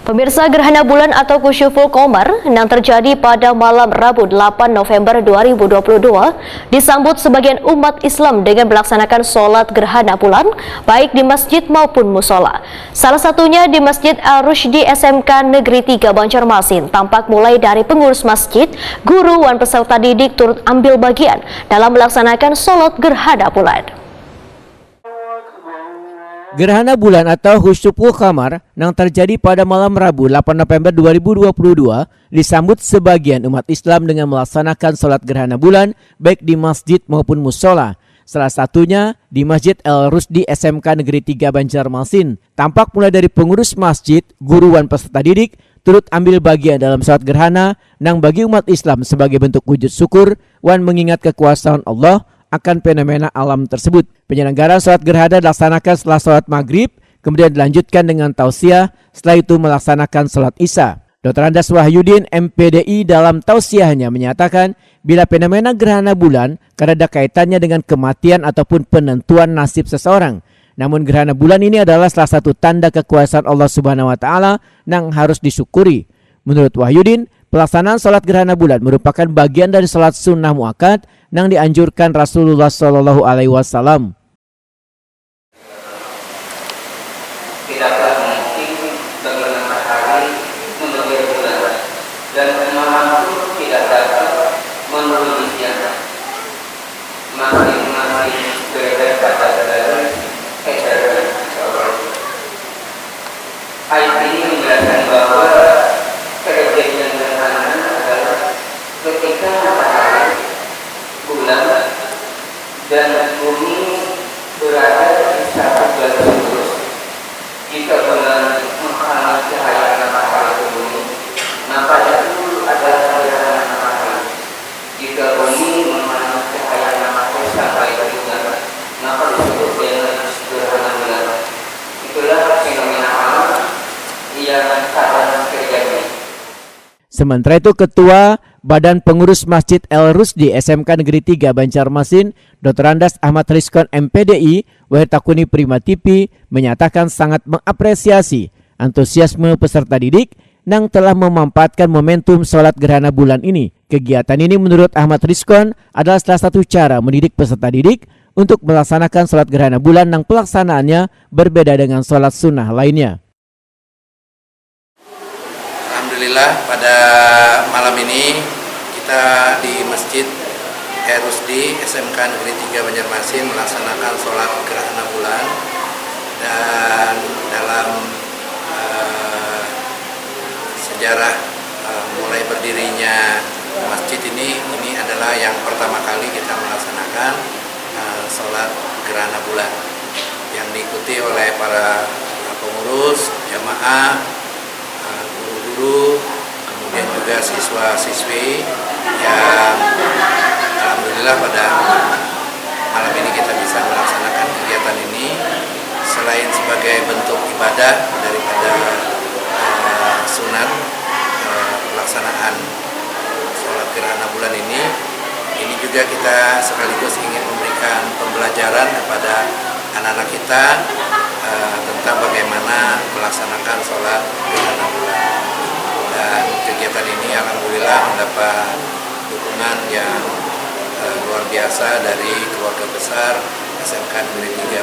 Pemirsa, gerhana bulan atau kusyuful qamar yang terjadi pada malam Rabu 8 November 2022 disambut sebagian umat Islam dengan melaksanakan sholat gerhana bulan baik di masjid maupun musola. Salah satunya di Masjid Al-Rushdi SMK Negeri 3 Banjarmasin. Tampak mulai dari pengurus masjid, guru dan peserta didik turut ambil bagian dalam melaksanakan sholat gerhana bulan. Gerhana bulan atau kusyuful qamar yang terjadi pada malam Rabu 8 November 2022 disambut sebagian umat Islam dengan melaksanakan sholat gerhana bulan baik di masjid maupun musola. Salah satunya di Masjid Al-Rushdi SMK Negeri 3 Banjarmasin. Tampak mulai dari pengurus masjid, guru dan peserta didik turut ambil bagian dalam sholat gerhana yang bagi umat Islam sebagai bentuk wujud syukur dan mengingat kekuasaan Allah akan fenomena alam tersebut. Penyelenggaraan sholat gerhana dilaksanakan setelah sholat maghrib, kemudian dilanjutkan dengan tausiah, setelah itu melaksanakan sholat isya. Dr. Andas Wahyudin, MPDI, dalam tausiahnya menyatakan bila fenomena gerhana bulan karena ada kaitannya dengan kematian ataupun penentuan nasib seseorang. Namun gerhana bulan ini adalah salah satu tanda kekuasaan Allah Subhanahu wa taala yang harus disyukuri. Menurut Wahyudin, pelaksanaan sholat gerhana bulan merupakan bagian dari sholat sunnah muakkad yang dianjurkan Rasulullah Shallallahu Alaihi Wasallam. Tidaklah mungkin bagi matahari membagi bulan dan malam pun tidak dapat menulis siang. Masing-masing berbeda pada dari edaran Allah. Ayat ini menjelaskan bahwa kejadian gerhana adalah ketika matahari, bulan dan bumi berada di satu garis lurus. Jika bulan menghalangi cahaya matahari ke bumi, maka itu adalah gerhana matahari. Jika bumi menghalangi cahaya matahari sampai ke bulan, maka disebut dengan gerhana bulan. Itulah fenomena alam yang kadang terjadi. Sementara itu, Ketua Badan Pengurus Masjid Al-Rushdi SMK Negeri 3 Banjarmasin, Dr. Andas Ahmad Rizkon MPDI, Wahitakuni Prima TV, menyatakan sangat mengapresiasi antusiasme peserta didik yang telah memanfaatkan momentum sholat gerhana bulan ini. Kegiatan ini menurut Ahmad Rizkon adalah salah satu cara mendidik peserta didik untuk melaksanakan sholat gerhana bulan yang pelaksanaannya berbeda dengan sholat sunnah lainnya. Alhamdulillah, pada malam ini kita di Masjid Al-Rushdi SMK Negeri 3 Banjarmasin melaksanakan sholat gerhana bulan. Dan dalam sejarah mulai berdirinya masjid ini adalah yang pertama kali kita melaksanakan sholat gerhana bulan yang diikuti oleh para pengurus, jamaah, guru, kemudian juga siswa-siswi yang alhamdulillah pada malam ini kita bisa melaksanakan kegiatan ini selain sebagai bentuk ibadah daripada sunat pelaksanaan sholat gerhana bulan ini juga kita sekaligus ingin memberikan pembelajaran kepada anak-anak kita tentang bagaimana melaksanakan sholat gerhana bulan. Dan kegiatan ini alhamdulillah mendapat dukungan yang luar biasa dari keluarga besar SMK Negeri 3